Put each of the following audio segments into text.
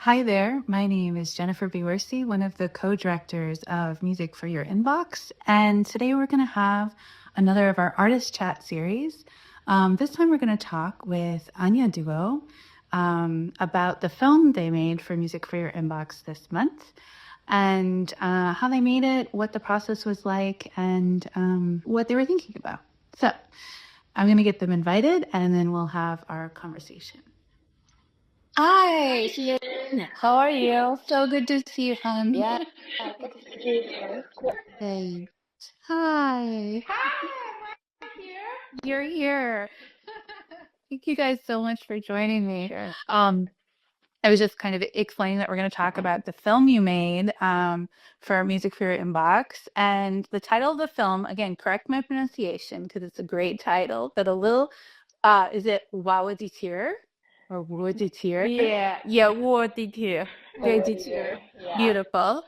Hi there. My name is Jennifer Bewersi, one of the co-directors of Music for Your Inbox. And today we're going to have another of our artist chat series. This time we're going to talk with āññā Duo about the film they made for Music for Your Inbox this month and how they made it, what the process was like, and what they were thinking about. So I'm going to get them invited and then we'll have our conversation. Hi, Ian. How are you? So good to see you, hon. Yeah, good to see you too. Thanks. Hi. Hi, am I here? You're here. Thank you guys so much for joining me. Sure. I was just kind of explaining that we're going to talk about the film you made for Music for Your Inbox. And the title of the film, again, correct my pronunciation because it's a great title, but a little, is it Wawaditir or Waditir? Yeah, Waditir. Waditir. Yeah. Beautiful.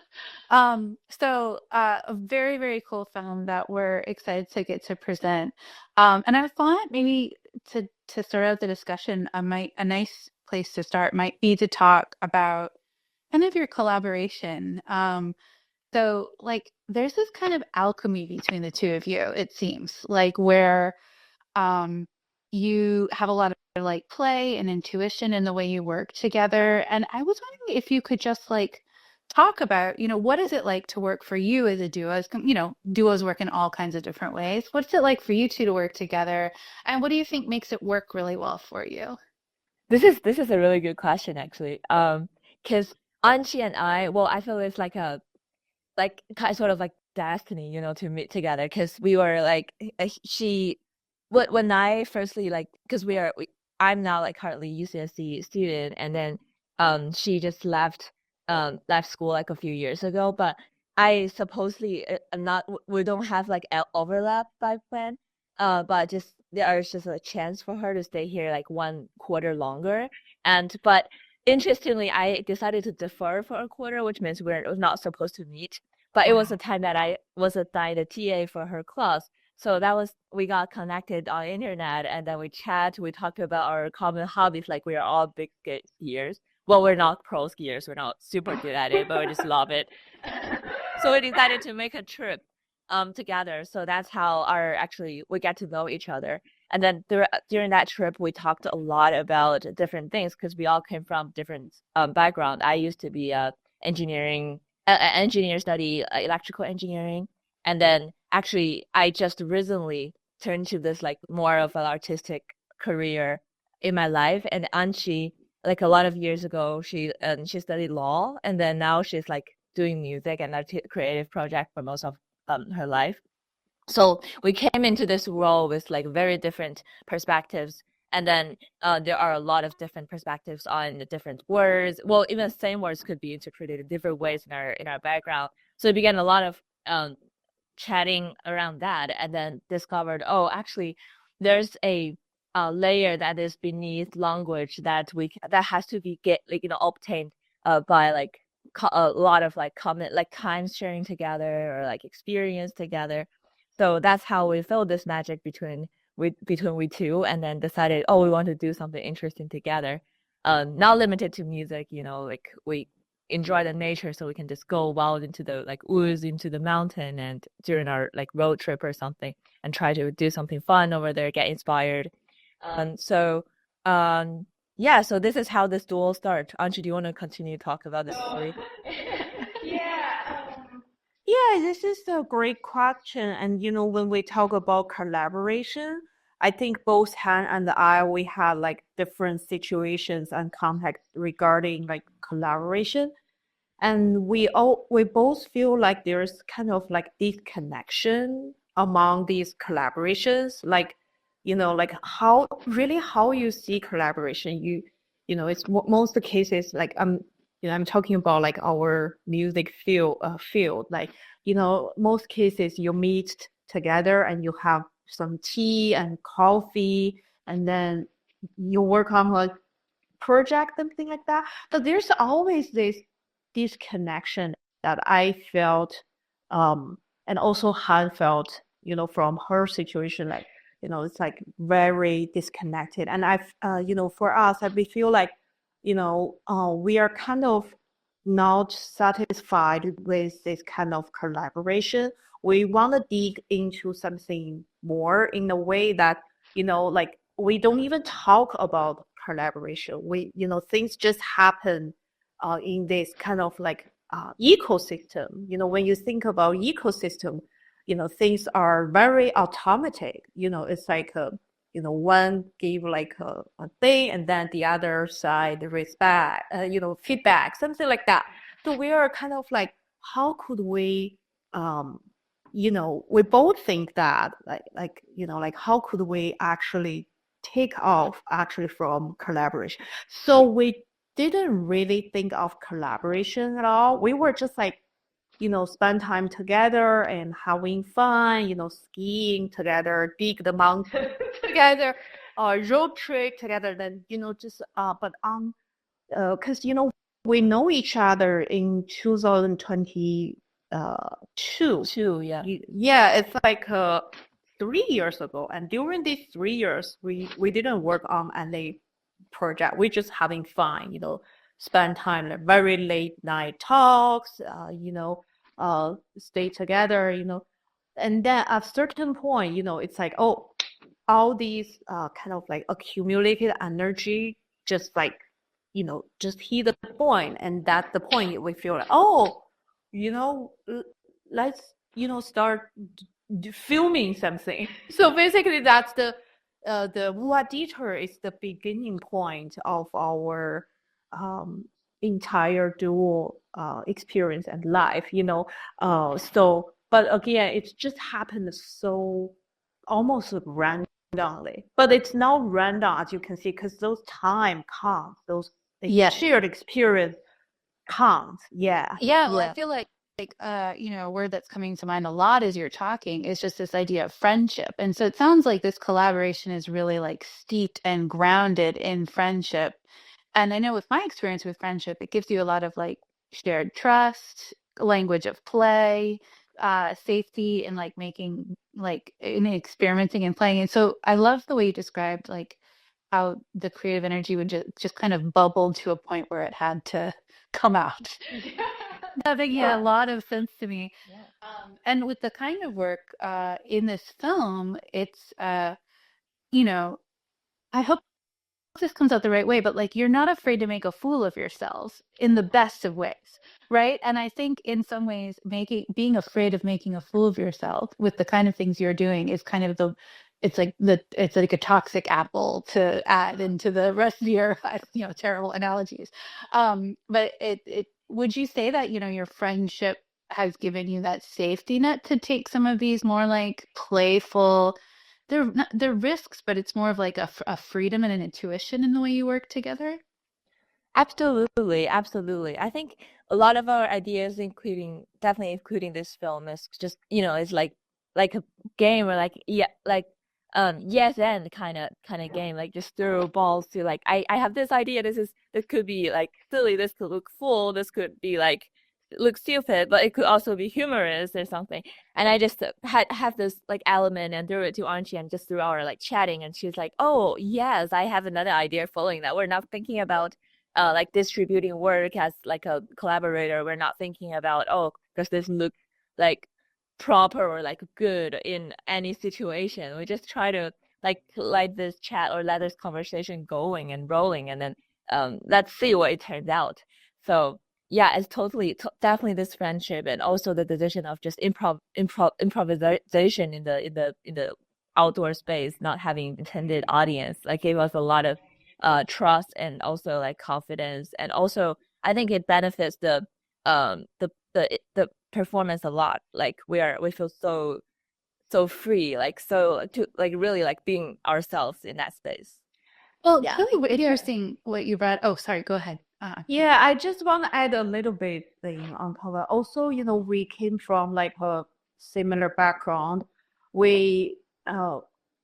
So a very, very cool film that we're excited to get to present. And I thought maybe to start out the discussion, a nice place to start might be to talk about kind of your collaboration. So like there's this kind of alchemy between the two of you, it seems, like where um you have a lot of like play and intuition in the way you work together. And I was wondering if you could just like talk about, what is it like to work for you as a duo? Duos work in all kinds of different ways. What's it like for you two to work together? And what do you think makes it work really well for you? This is a really good question actually. Because Anqi and I feel it's like kind sort of like destiny, to meet together. Because we were like when I firstly because I'm now like currently UCSC student, and then she just left school like a few years ago, but I supposedly not we don't have like overlap by plan, but just there's just a chance for her to stay here like 1 quarter longer, but interestingly I decided to defer for a quarter, which means we're not supposed to meet, but it was the time that I was assigned a TA for her class. So we got connected on internet, and then we chat, we talked about our common hobbies, like we are all big skiers. Well, we're not pro skiers, we're not super good at it, but we just love it. So we decided to make a trip together. So that's how we get to know each other. And then during that trip, we talked a lot about different things because we all came from different background. I used to be engineer, study electrical engineering, and then actually I just recently turned to this like more of an artistic career in my life. And Anqi, like a lot of years ago, she studied law, and then now she's like doing music and a creative project for most of her life. So we came into this role with like very different perspectives, and then there are a lot of different perspectives on the different words. Well, even the same words could be interpreted in different ways in our background. So we began a lot of chatting around that, and then discovered, oh, actually, there's a layer that is beneath language that has to be obtained by like a lot of like common like time sharing together or like experience together. So that's how we felt this magic between we two, and then decided, oh, we want to do something interesting together. Not limited to music, like we enjoy the nature, so we can just go wild into the like woods, into the mountain, and during our like road trip or something, and try to do something fun over there, get inspired. So yeah, so this is how this duel started. Anju, do you want to continue to talk about the story? Yeah. Yeah, this is a great question. And when we talk about collaboration, I think both Han and I, we have like different situations and context regarding like collaboration. And we both feel like there's kind of like this connection among these collaborations. Like, like how you see collaboration. It's most of the cases like I'm talking about like our music field. Like, most cases you meet together and you have some tea and coffee, and then you work on a project, something like that. But there's always this connection that I felt, and also Han felt, from her situation, like, it's like very disconnected. And for us, we feel like we are kind of not satisfied with this kind of collaboration. We want to dig into something more in a way that, like we don't even talk about collaboration. Things just happen in this kind of like ecosystem. When you think about ecosystem, things are very automatic. It's like one give like a thing and then the other side respect, feedback, something like that. So we are kind of like, how could we, we both think that like how could we actually take off actually from collaboration? So we didn't really think of collaboration at all. We were just like, spend time together and having fun, skiing together, dig the mountain together, road trip together. Then, just, but because, we know each other in 2022. Yeah. Yeah, it's like 3 years ago. And during these 3 years, we didn't work on any project. We're just having fun, spend time like very late night talks, stay together, and then at a certain point, it's like, oh, all these kind of like accumulated energy just like, just hit the point, and that's the point we feel like, oh, let's, start filming something. So basically, that's the Wu Dieter is the beginning point of our entire dual experience and life, So, but again, it just happened so almost randomly. But it's not random, as you can see, because those time counts, those Yes. shared experience counts. Yeah. Yeah, well, I feel like a word that's coming to mind a lot as you're talking is just this idea of friendship. And so it sounds like this collaboration is really like steeped and grounded in friendship. And I know with my experience with friendship, it gives you a lot of like shared trust, language of play, safety, and like making like in experimenting and playing. And so I love the way you described like how the creative energy would just kind of bubble to a point where it had to come out. That making a lot of sense to me. Yeah. And with the kind of work in this film, it's you know, I hope this comes out the right way, but like you're not afraid to make a fool of yourselves in the best of ways, right? And I think in some ways being afraid of making a fool of yourself with the kind of things you're doing is kind of it's like a toxic apple to add into the rest of your terrible analogies. But it would you say that your friendship has given you that safety net to take some of these more like playful, they're risks, but it's more of like a freedom and an intuition in the way you work together? Absolutely, absolutely. I think a lot of our ideas, definitely including this film, is just, it's like a game or like yeah, like yes and kind of game. Like just throw balls to like I have this idea. This could be like silly. This could look full. This could be like look stupid, but it could also be humorous or something. And I just have this like element and threw it to Anqi and just through our like chatting, and she's like, "Oh yes, I have another idea following that. We're not thinking about like distributing work as like a collaborator. We're not thinking about, oh, does this look like proper or like good in any situation? We just try to like let this chat or let this conversation going and rolling, and then let's see what it turns out." So yeah, it's definitely this friendship, and also the decision of just improvisation in the outdoor space, not having intended audience, like gave us a lot of trust and also like confidence, and also I think it benefits the performance a lot. Like we feel so free, like so to like really like being ourselves in that space. Well, it's Yeah. really interesting what you brought. Oh, sorry, go ahead. Yeah, I just want to add a little bit thing on top of that. Also, we came from like a similar background. We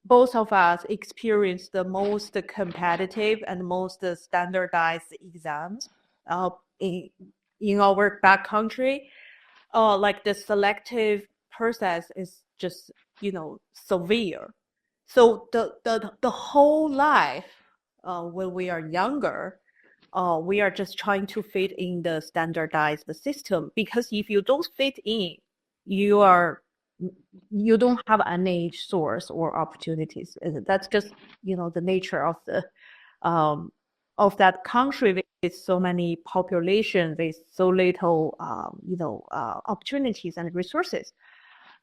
both of us experienced the most competitive and most standardized exams in our backcountry. Like the selective process is just severe. So the whole life when we are younger, we are just trying to fit in the standardized system, because if you don't fit in, you don't have any source or opportunities. That's just, the nature of that country with so many population, with so little opportunities and resources.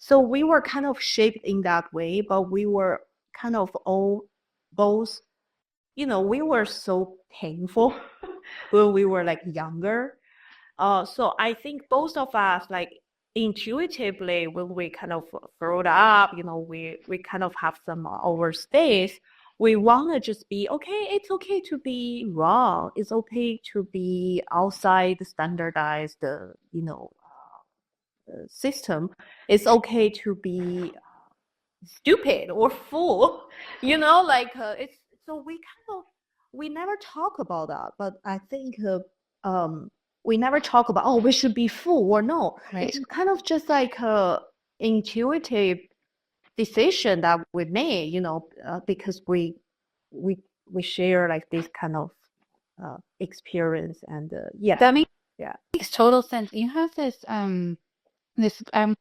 So we were kind of shaped in that way, but we were kind of all both, we were so painful when we were like younger. So I think both of us, like intuitively, when we kind of grow up, we kind of have some overstays. We want to just be okay. It's okay to be wrong. It's okay to be outside the standardized, system. It's okay to be stupid or fool, it's so we never talk about that, but I think we never talk about, oh, we should be fool or no. Right. It's kind of just like a intuitive decision that we made, because we share like this kind of experience, and yeah. That makes Yeah. total sense. You have this I'm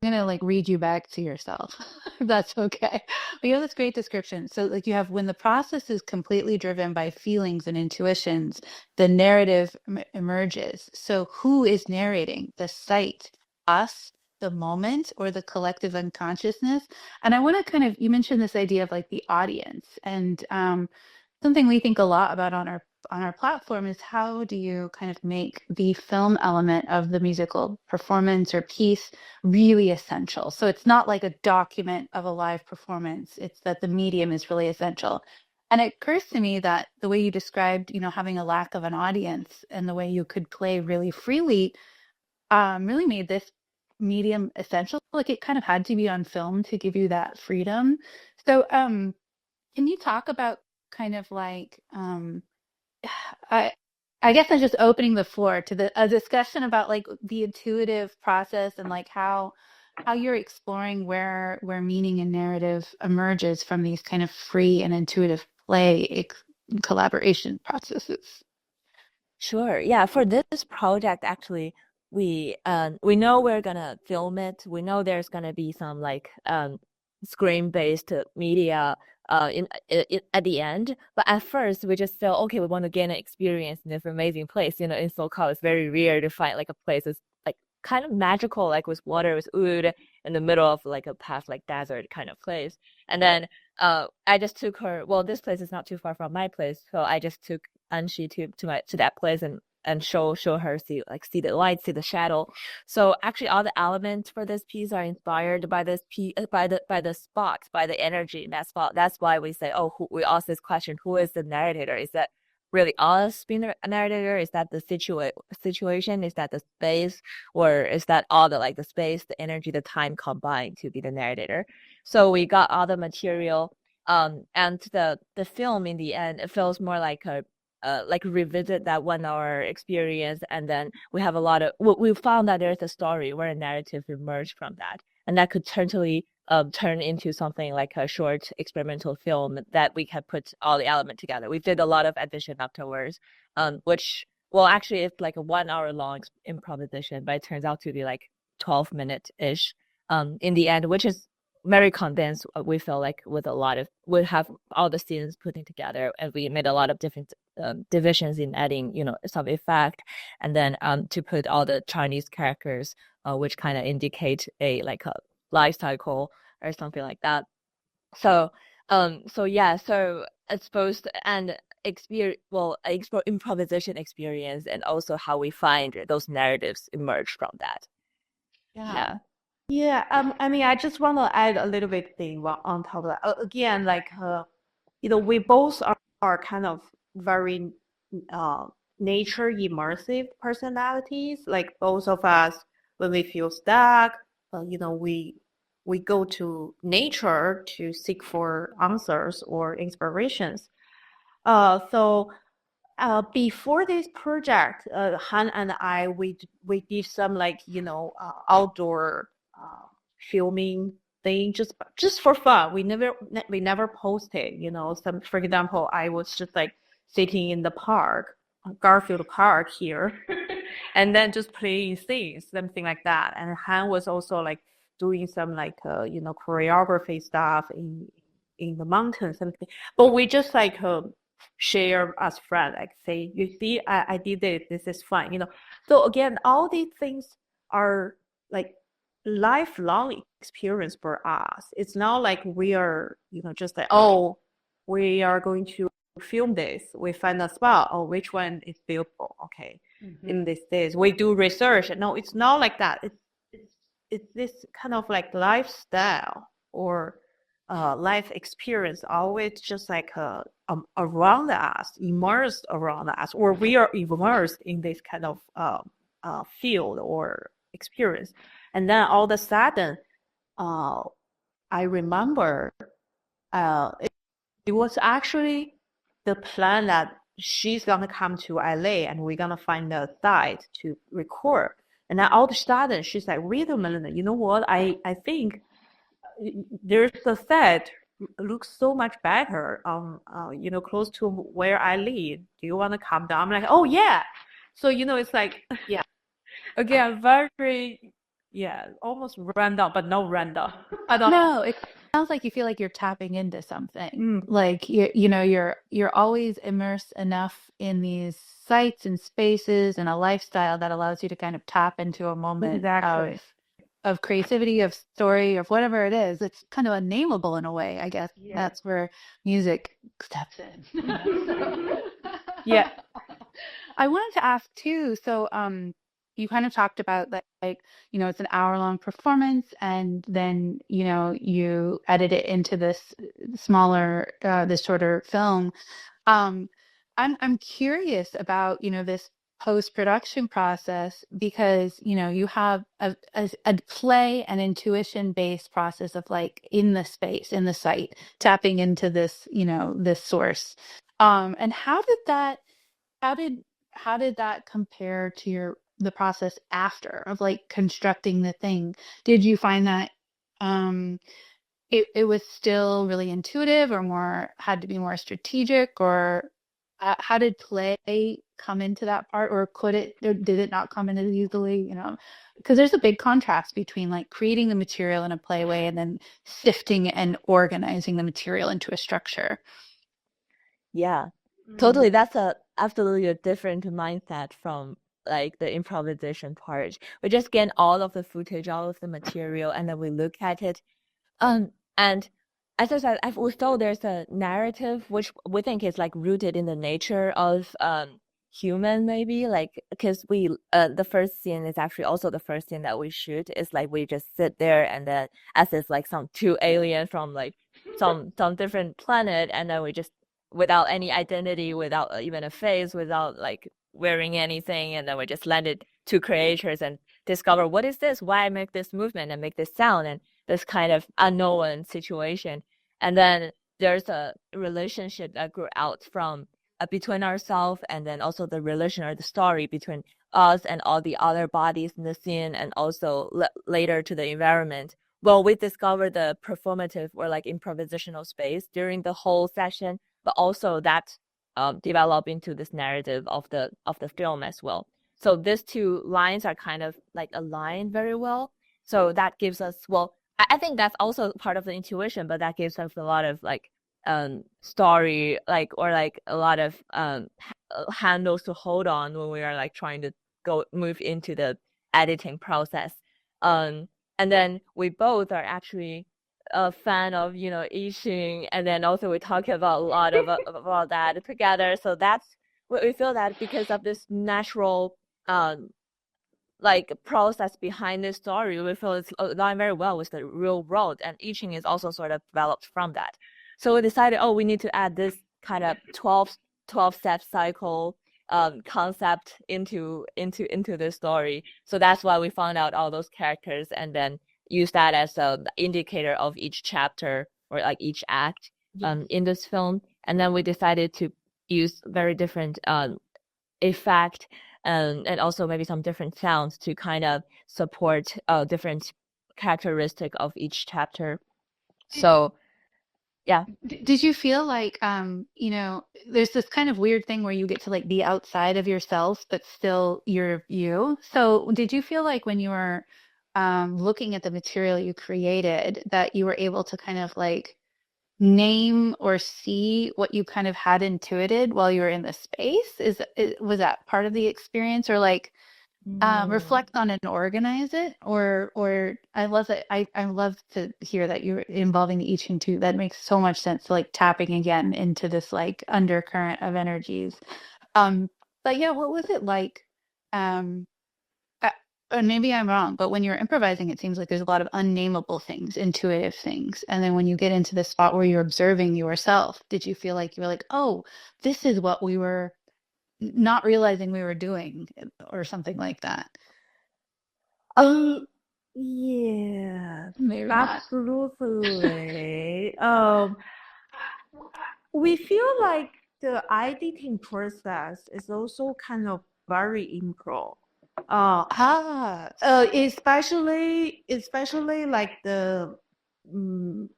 gonna like read you back to yourself, if that's okay. But you have this great description. So like you have, when the process is completely driven by feelings and intuitions, the narrative emerges. So who is narrating? The site, us, the moment, or the collective unconsciousness? And I want to kind of, you mentioned this idea of like the audience, and something we think a lot about on our platform is, how do you kind of make the film element of the musical performance or piece really essential? So it's not like a document of a live performance, it's that the medium is really essential. And it occurs to me that the way you described, having a lack of an audience, and the way you could play really freely, really made this medium essential. Like it kind of had to be on film to give you that freedom. So can you talk about kind of like I I guess I'm just opening the floor to a discussion about like the intuitive process, and like how you're exploring where meaning and narrative emerges from these kind of free and intuitive collaboration processes. Sure. Yeah, for this project, actually, we know we're gonna film it. We know there's gonna be some like screen-based media at the end. But at first, we just felt, okay, we want to gain an experience in this amazing place. In SoCal, it's very rare to find like a place that's like kind of magical, like with water, with wood in the middle of like a path, like desert kind of place. And then I just took her. Well, this place is not too far from my place, so I just took Anqi to that place and show her, see the light, see the shadow. So actually all the elements for this piece are inspired by this by the spot, by the energy in that spot. That's why we say, we ask this question, who is the narrator? Is that really us being the narrator? Is that the situation? Is that the space? Or is that all the space, the energy, the time combined to be the narrator? So we got all the material, and the film in the end, it feels more like a revisit that 1 hour experience, and then we have a lot of we found that there's a story where a narrative emerged from that, and that could totally turn into something like a short experimental film that we can put all the elements together. We did a lot of addition afterwards, which, well, actually it's like a 1 hour long improvisation, but it turns out to be like 12-minute ish in the end, which is very condensed. We feel like we have all the scenes putting together, and we made a lot of different divisions in adding, some effect, and then to put all the Chinese characters, which kind of indicate a life cycle or something like that. So yeah, so it's supposed and explore improvisation experience, and also how we find those narratives emerge from that. Yeah. Yeah, I mean, I just want to add a little bit thing on top of that. Again, we both are kind of very nature immersive personalities. Like both of us, when we feel stuck, we go to nature to seek for answers or inspirations. So before this project, Han and I, we did some outdoor filming thing just for fun. We never posted, some, for example, I was just like sitting in the park Garfield Park here, and then just playing scenes, something like that. And Han was also like doing some like choreography stuff in the mountains, something. But we just like share as friends, like say, you see, I did it. This is fun, So again, all these things are like lifelong experience for us. It's not like we are, just like, oh, we are going to film this. We find a spot, or which one is viewable. Okay, in these days we do research. No, it's not like that. It's this kind of like lifestyle or life experience, always just like around us, immersed around us, or we are immersed in this kind of field or experience. And then all of a sudden, I remember it was actually the plan that she's gonna come to LA and we're gonna find a site to record. And then all of a sudden, she's like, "Wait a minute, you know what? I think there's a set looks so much better close to where I live. Do you want to come down?" I'm like, "Oh yeah." So it's like, yeah, again, very, yeah, almost random, but no random. I don't know. No, it sounds like you feel like you're tapping into something. Like you're always immersed enough in these sites and spaces and a lifestyle that allows you to kind of tap into a moment Exactly. of creativity, of story, of whatever it is. It's kind of unnameable in a way, I guess. Yeah. That's where music steps in. Yeah. I wanted to ask too, so you kind of talked about like it's an hour-long performance and then you edit it into this smaller this shorter film. Um I'm curious about this post-production process because you have a play and intuition based process of like in the space, in the site, tapping into this this source. And how did that compare to the process after of like constructing the thing? Did you find that um it was still really intuitive or had to be more strategic, or how did play come into that part, or did it not come in as easily, because there's a big contrast between like creating the material in a play way and then sifting and organizing the material into a structure. Yeah, totally. That's absolutely a different mindset from like the improvisation part. We just get all of the footage, all of the material, and then we look at it. And as I said, we thought there's a narrative which we think is like rooted in the nature of human, maybe like because we the first scene is actually also the first scene that we shoot. Is like we just sit there and then as it's like some two alien from like some different planet, and then we just without any identity, without even a face, without like wearing anything, and then we just landed two creators and discover what is this, why I make this movement and make this sound, and this kind of unknown situation. And then there's a relationship that grew out from between ourselves, and then also the relation or the story between us and all the other bodies in the scene, and also later to the environment. Well, we discovered the performative or like improvisational space during the whole session, but also that develop into this narrative of the film as well. So these two lines are kind of like aligned very well. So that gives us, well, I think that's also part of the intuition, but that gives us a lot of like story, like, or like a lot of handles to hold on when we are like trying to move into the editing process. And then we both are actually a fan of I Ching, and then also we talk about a lot of about that together. So that's we feel that because of this natural like process behind this story, we feel it's aligned very well with the real world, and I Ching is also sort of developed from that. So we decided, we need to add this kind of 12 step cycle concept into this story. So that's why we found out all those characters and then use that as an indicator of each chapter or like each act in this film. And then we decided to use very different effect and also maybe some different sounds to kind of support different characteristic of each chapter. So Yeah. Did you feel like, there's this kind of weird thing where you get to like be outside of yourself, but still you're you. So did you feel like when you were looking at the material you created that you were able to kind of like name or see what you kind of had intuited while you were in the space? Was that part of the experience, or like Mm. reflect on and organize it, or I love that. I love to hear that you're involving the I Ching too. That makes so much sense. Like tapping again into this like undercurrent of energies. Um, but yeah, what was it like? Um, uh, and maybe I'm wrong, but when you're improvising, it seems like there's a lot of unnameable things, intuitive things. And then when you get into the spot where you're observing yourself, did you feel like you were like, oh, this is what we were not realizing we were doing, or something like that? Um, yeah, Maybe not. absolutely. We feel like the editing process is also kind of very improv. Uh, Ah, especially like mm,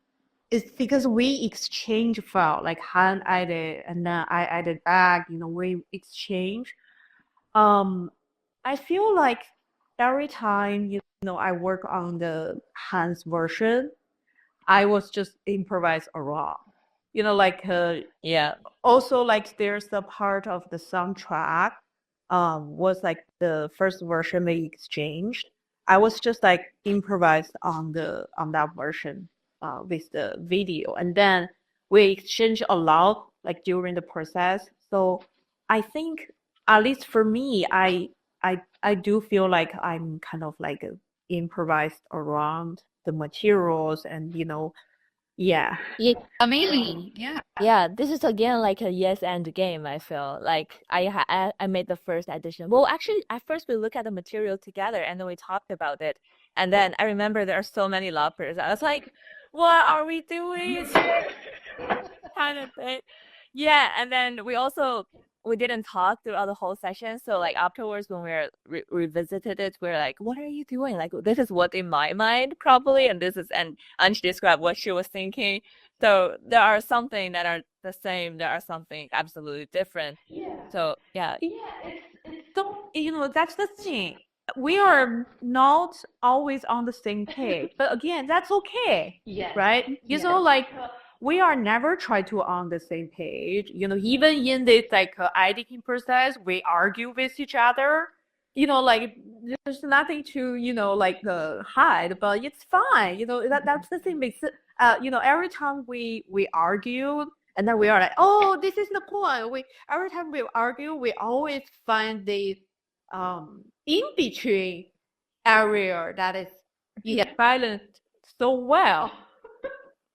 it's because we exchange file, like Han edit and then I edit back, we exchange. Um, I feel like every time, I work on the Hans version, I was just improvise around. Like Yeah. also like there's the part of the soundtrack was like the first version we exchanged. I was just like improvised on that version with the video, and then we exchanged a lot like during the process. So I think at least for me, I do feel like I'm kind of like improvised around the materials, and yeah. Yeah. amazing. Yeah. Yeah, this is again like a yes and game, I feel. Like I made the first edition. Well, actually, at first we look at the material together and then we talked about it. And then I remember there are so many loppers. I was like, what are we doing? Kind of thing. Yeah, and then we didn't talk throughout the whole session. So like afterwards when revisited it, we're like, what are you doing? Like this is what in my mind probably, and this is and Anqi described what she was thinking. So there are something that are the same, there are something absolutely different. Yeah. So yeah, Yeah, it's So, that's the thing. We are not always on the same page, but again, that's okay, yes. right? Yes. Like we are never try to on the same page. Even in this like editing process, we argue with each other. Like there's nothing to like hide, but it's fine. That's the thing. Makes it every time we argue, and then we are like, oh, this is the point. We every time we argue, we always find the in between area that is balanced so well.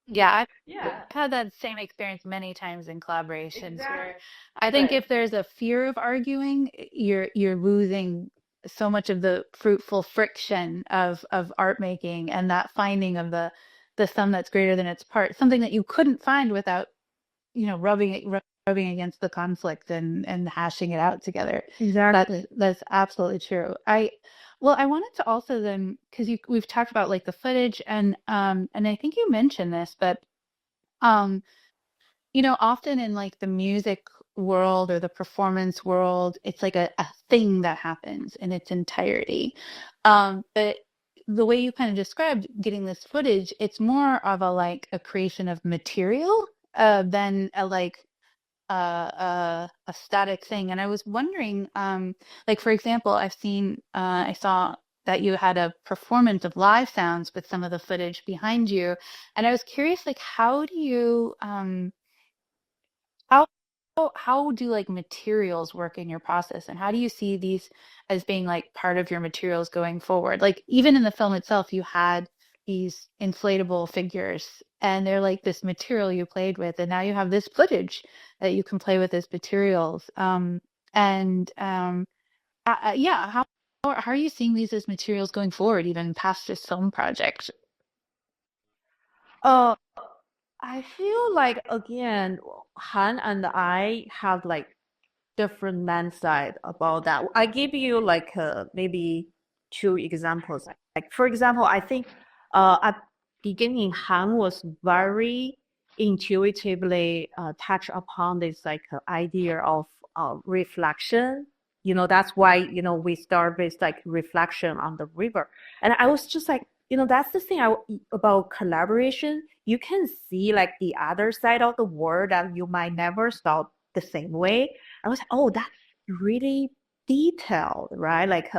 Yeah, I've Yeah. had that same experience many times in collaborations where Exactly. I think if there's a fear of arguing, you're losing so much of the fruitful friction of art making, and that finding of the sum that's greater than its part, something that you couldn't find without, rubbing against the conflict and hashing it out together. Exactly. That's absolutely true. I wanted to also then, because we've talked about like the footage, and I think you mentioned this, but um often in like the music world or the performance world, it's like a thing that happens in its entirety. But the way you kind of described getting this footage, it's more of a creation of material than a static thing. And I was wondering, like for example, I saw that you had a performance of live sounds with some of the footage behind you, and I was curious, like, how how do like materials work in your process, and how do you see these as being like part of your materials going forward? Like even in the film itself, you had these inflatable figures, and they're like this material you played with, and now you have this footage that you can play with as materials. And Yeah, how are you seeing these as materials going forward, even past this film project? Uh, I feel like again, Han and I have like different mindset about that. I give you like maybe two examples. Like for example, I think at beginning Han was very intuitively touch upon this like idea of reflection. That's why, we start with like reflection on the river. And I was just like, that's the thing about collaboration. You can see like the other side of the world that you might never saw the same way. I was like, oh, that's really detailed, right? Like,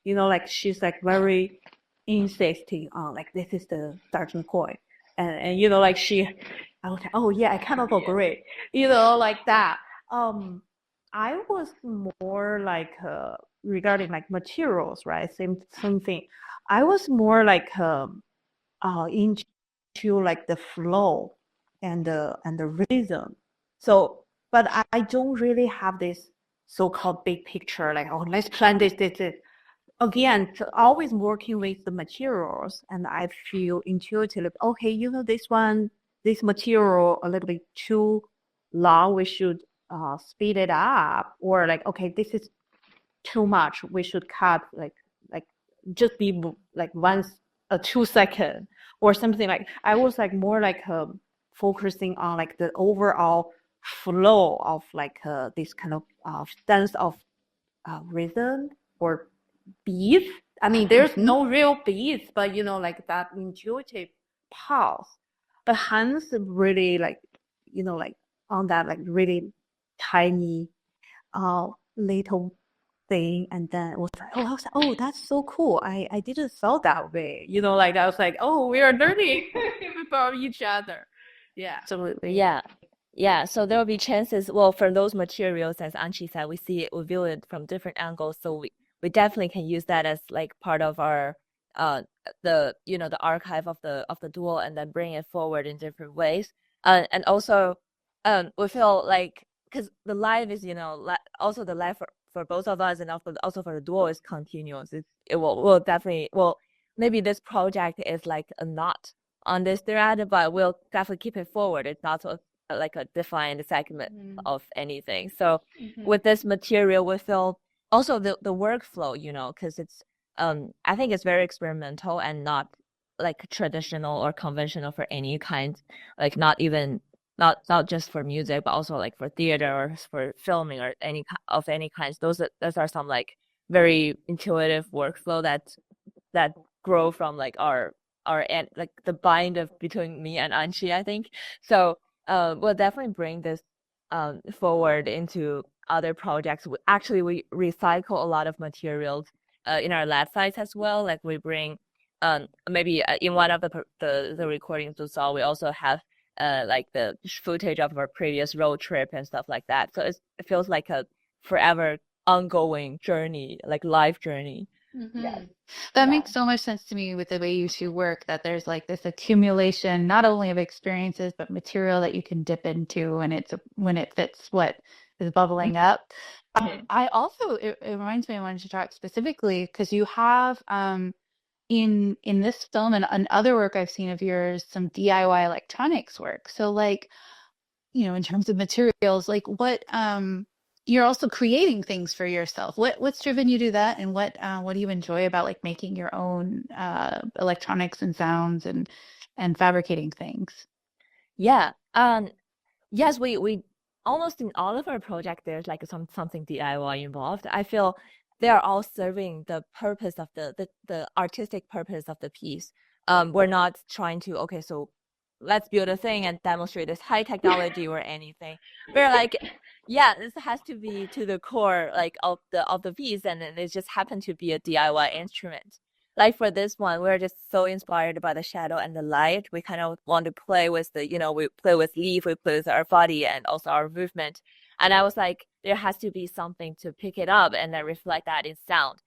like she's like very insisting on like this is the starting point. And like I was like, oh yeah, I kind of agree, like that. I was more like regarding like materials, right? Same thing. I was more like into like the flow and the rhythm. So, but I don't really have this so-called big picture, like, oh, let's plan this. Again, always working with the materials, and I feel intuitively, okay, this material a little bit too long, we should speed it up, or like, okay, this is too much, we should cut, like just be like once a 2 second or something. Like I was like more like focusing on like the overall flow of like this kind of sense of rhythm or beats. I mean, there's no real beats, but like that intuitive pulse. But Hans really like, like on that like really tiny little thing, and then it was like, oh, I was like, oh, that's so cool. I didn't saw that way. Like I was like, oh, we are learning about each other. Yeah. Absolutely. Yeah, so there will be chances. Well, for those materials, as Anqi said, we view it from different angles. So we definitely can use that as like part of our the archive of the duel, and then bring it forward in different ways. And also, we feel like because the live is also the live for both of us, and also for the duel is continuous. It will definitely maybe this project is like a knot on this thread, but we'll definitely keep it forward. It's not like a defined segment of anything. So with this material, we feel also the workflow, because it's I think it's very experimental and not like traditional or conventional for any kind, like not just for music, but also like for theater or for filming or any kind. Those are some like very intuitive workflow that grow from like our and like the bind of between me and Anqi, I think. So we'll definitely bring this forward into other projects. Actually, we recycle a lot of materials in our lab sites as well. Like we bring maybe in one of the recordings you saw, we also have like the footage of our previous road trip and stuff like that. So it feels like a forever ongoing journey, like life journey. That makes so much sense to me with the way you two work, that there's like this accumulation not only of experiences but material that you can dip into when it fits what is bubbling up. I also it reminds me, I wanted to talk specifically because you have in this film and other work I've seen of yours some DIY electronics work. So like, in terms of materials, like what you're also creating things for yourself. What's driven you to do that, and what do you enjoy about like making your own electronics and sounds and fabricating things? Yeah. Yes, we almost in all of our projects there's like something DIY involved. I feel they are all serving the purpose of the artistic purpose of the piece. We're not trying to, okay, so let's build a thing and demonstrate this high technology or anything. We're like, yeah, this has to be to the core like of the piece, and then it just happened to be a DIY instrument. Like for this one, we're just so inspired by the shadow and the light. We kind of want to play with we play with leaf, we play with our body and also our movement. And I was like, there has to be something to pick it up and then reflect that in sound.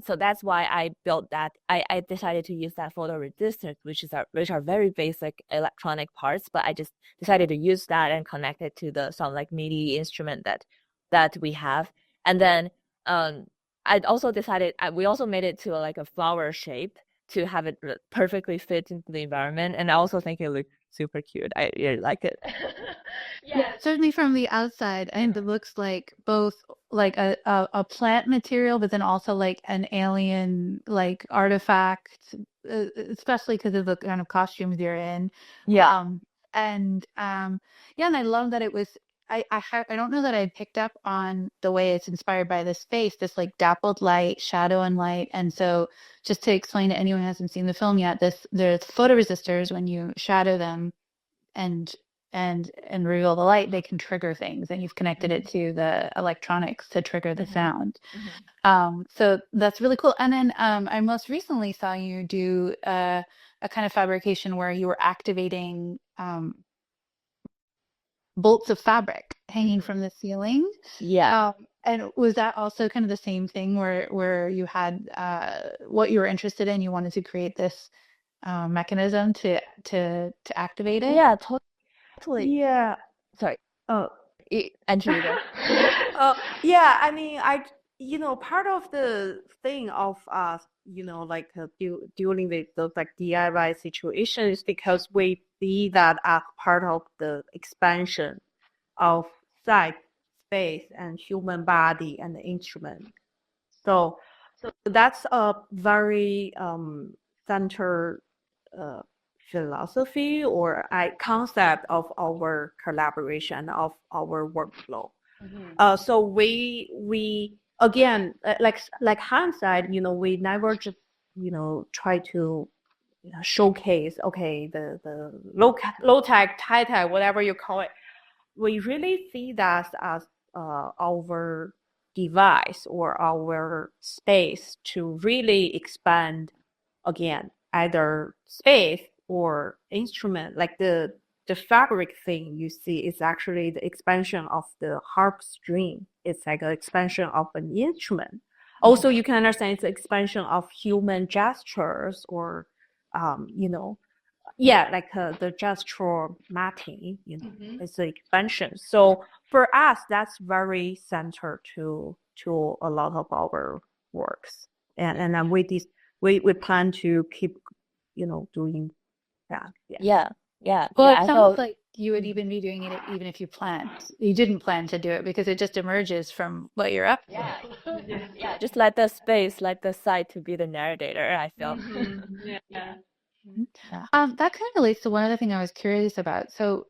So that's why I built that. I decided to use that photo resistors, which are very basic electronic parts, but I just decided to use that and connect it to some like MIDI instrument that we have. And then I also decided we also made it to like a flower shape to have it perfectly fit into the environment, and I also think it looked super cute. I really like it. Yeah, certainly from the outside, and it looks like both like a plant material, but then also like an alien like artifact, especially because of the kind of costumes you're in. Yeah. And yeah, and I love that it was. I don't know that I picked up on the way it's inspired by this space, this like dappled light, shadow and light. And so just to explain to anyone who hasn't seen the film yet, there's photoresistors when you shadow them and and reveal the light, they can trigger things, and you've connected it to the electronics to trigger the sound. So that's really cool. And then I most recently saw you do a kind of fabrication where you were activating bolts of fabric hanging from the ceiling. Yeah. And was that also kind of the same thing where you had what you were interested in, you wanted to create this mechanism to activate it? Yeah, totally. Yeah. Sorry. Uh, Anqi, you go. yeah, I mean, part of the thing of us, like dealing with those like DIY situations because we see that as part of the expansion of sight, space, and human body and the instrument. So that's a very center uh, philosophy or concept of our collaboration of our workflow. So we again like hindsight, we never just try to showcase the low tech, high tech, whatever you call it. We really see that as our device or our space to really expand again either space or instrument like the fabric thing you see is actually the expansion of the harp string. It's like an expansion of an instrument. Also, you can understand it's an expansion of human gestures or, like the gesture mapping, it's an expansion. So for us, that's very central to a lot of our works. And then we plan to keep, doing that. Yeah. Yeah. Well, Yeah, it I sounds thought like you would even be doing it even if you didn't plan to do it because it just emerges from what you're up to. just let the space, let the site to be the narrator, I feel. Yeah. That kind of relates to one other thing I was curious about. So,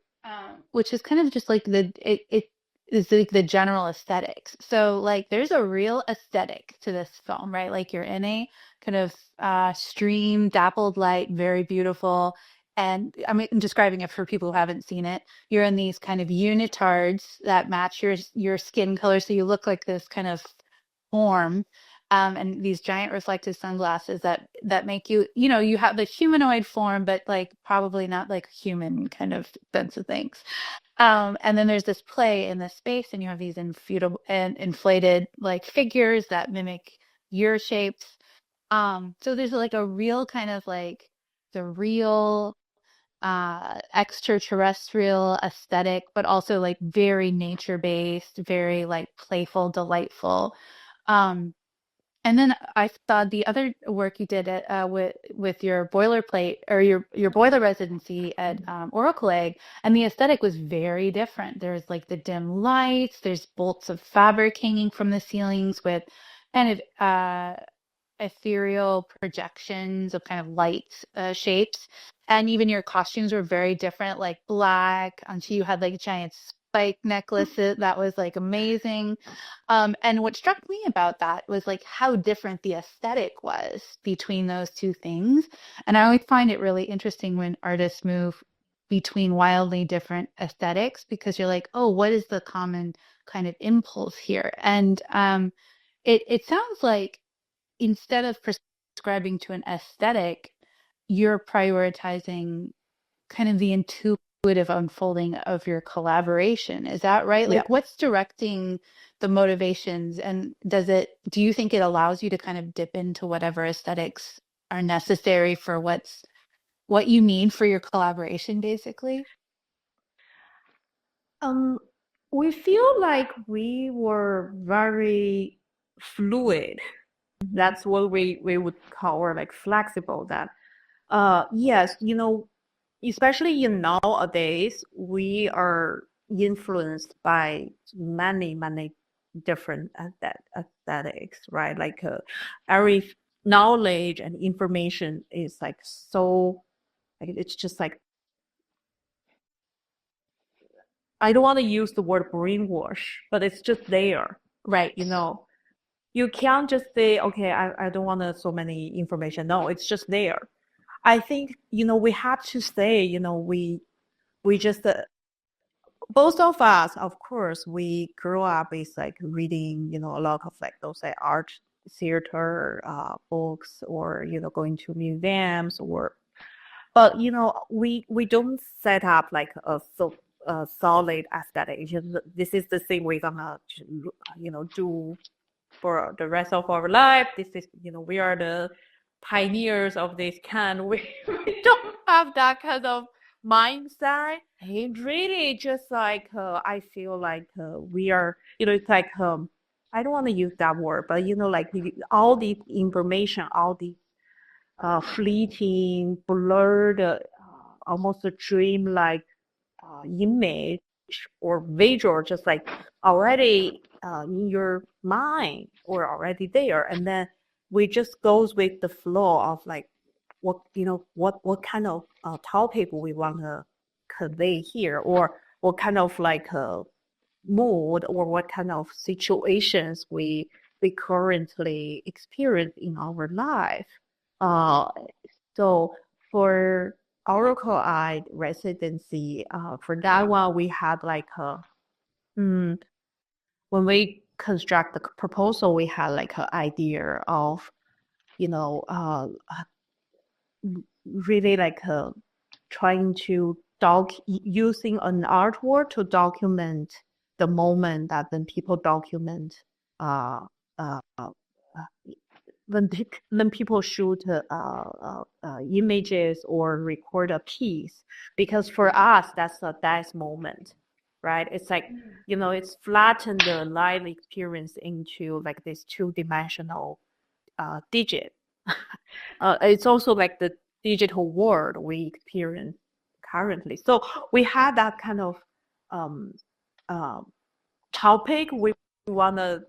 which is kind of just like it is like the general aesthetics. So, like, there's a real aesthetic to this film, right? Like, you're in a kind of stream, dappled light, very beautiful. And I mean, I'm describing it for people who haven't seen it. You're in these kind of unitards that match your skin color, so you look like this kind of form and these giant reflective sunglasses that make you, you have the humanoid form, but like probably not like human kind of sense of things. And then there's this play in this space, and you have these inflated like figures that mimic your shapes. So there's like a real kind of like the real extraterrestrial aesthetic, but also like very nature based, very like playful, delightful. Um, and then I saw the other work you did at, with your boilerplate or your boiler residency at Oracle Egg, and the aesthetic was very different. There's like the dim lights, there's bolts of fabric hanging from the ceilings with kind of ethereal projections of kind of light shapes. And even your costumes were very different, like black. And you had like giant spike necklaces. That was like amazing. And what struck me about that was like how different the aesthetic was between those two things. And I always find it really interesting when artists move between wildly different aesthetics because you're like, oh, what is the common kind of impulse here? And it sounds like instead of prescribing to an aesthetic, you're prioritizing kind of the intuitive unfolding of your collaboration. Is that right? Yeah. Like, what's directing the motivations, and do you think it allows you to kind of dip into whatever aesthetics are necessary for what you need for your collaboration, basically? We feel like we were very fluid. That's what we would call or like flexible. That yes, especially in nowadays, we are influenced by many different aesthetics, right? Like every knowledge and information is like so like it's just like I don't want to use the word brainwash, but it's just there. Right. You can't just say, okay, I don't want so many information. No, it's just there. I think, we have to say, we just, both of us, of course, we grew up with like reading, a lot of like those like art theater books or, going to museums but we don't set up like a solid aesthetic. This is the thing we're gonna do for the rest of our life. This is we are the pioneers of this kind. We don't have that kind of mindset. It really just like I feel like we are it's like I don't want to use that word, but like all the information, all the fleeting, blurred, almost a dream-like image or visual, just like already in your mind or already there, and then we just goes with the flow of like what kind of topic we want to convey here, or what kind of like mood or what kind of situations we currently experience in our life. Uh, so for Oracle Eye residency, for that one, we had like when we construct the proposal, we had like an idea of, really like trying to using an artwork to document the moment that then people document uh, uh, uh, when people shoot images or record a piece, because for us that's a dice moment, right? It's like it's flattened the live experience into like this two-dimensional digit. It's also like the digital world we experience currently. So we had that kind of topic we want to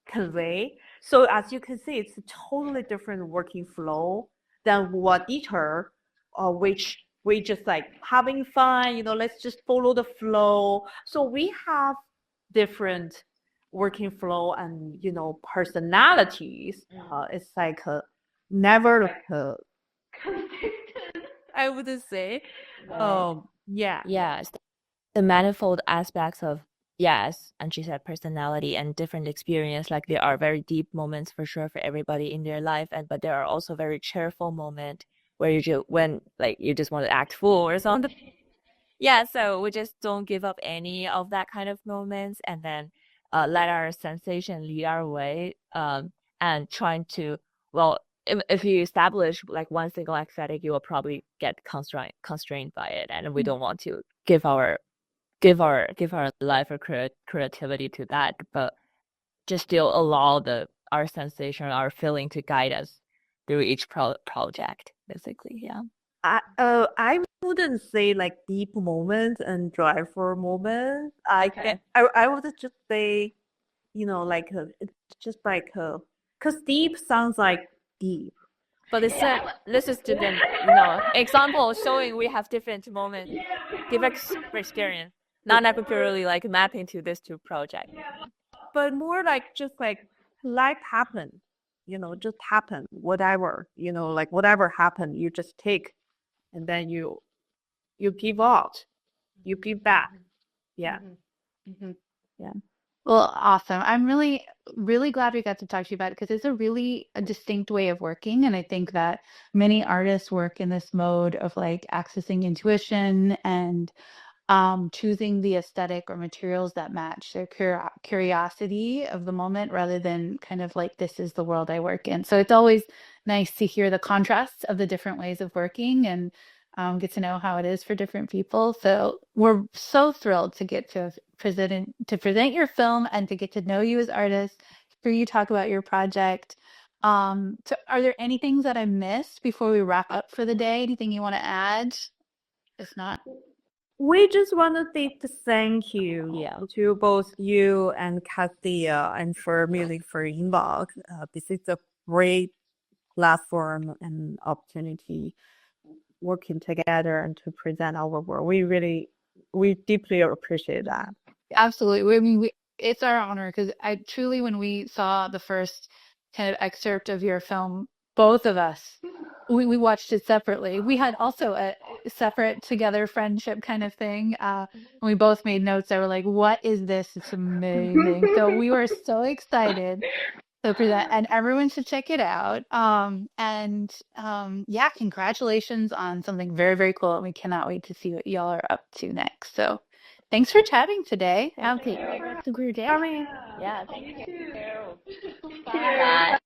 convey. So as you can see, it's a totally different working flow than what Dieter, which we just like having fun, let's just follow the flow. So we have different working flow and, personalities. It's like never consistent, I would say. Right. Yeah. Yes, the manifold aspects of, yes, and she said personality and different experience. Like there are very deep moments for sure for everybody in their life, but there are also very cheerful moments where when like you just want to act fool or something. Yeah, so we just don't give up any of that kind of moments, and then let our sensation lead our way. And trying to, well, if you establish like one single aesthetic, you will probably get constrained by it, and we don't want to give our life or creativity to that, but just still allow our sensation, our feeling to guide us through each project, basically. Yeah. I wouldn't say like deep moments and joyful moments. Okay. I would just say, like it's just like because deep sounds like deep. But this is different, example showing we have different moments, different experience, not necessarily like mapping to this two project. But more like just like life happened, just happen, whatever, like whatever happened, you just take, and then you give out, you give back. Yeah. Yeah. Well, awesome. I'm really, really glad we got to talk to you about it because it's a distinct way of working. And I think that many artists work in this mode of like accessing intuition and choosing the aesthetic or materials that match their curiosity of the moment rather than kind of like, this is the world I work in. So it's always nice to hear the contrasts of the different ways of working and get to know how it is for different people. So we're so thrilled to get to present your film and to get to know you as artists, hear you talk about your project. So are there any things that I missed before we wrap up for the day? Anything you want to add? If not. We just want to say thank you Yeah. to both you and Cassia and for Music for Inbox. This is a great platform and opportunity working together and to present our work. We really we deeply appreciate that. Absolutely. I mean, it's our honor because I truly, when we saw the first kind of excerpt of your film, both of us, we watched it separately. We had also a separate together friendship kind of thing. And we both made notes that were like, what is this? It's amazing. So we were so excited to present, and everyone should check it out. Yeah, congratulations on something very, very cool. And we cannot wait to see what y'all are up to next. So thanks for chatting today. Okay, have a great day. I mean, Yeah, thank You you. too. Bye.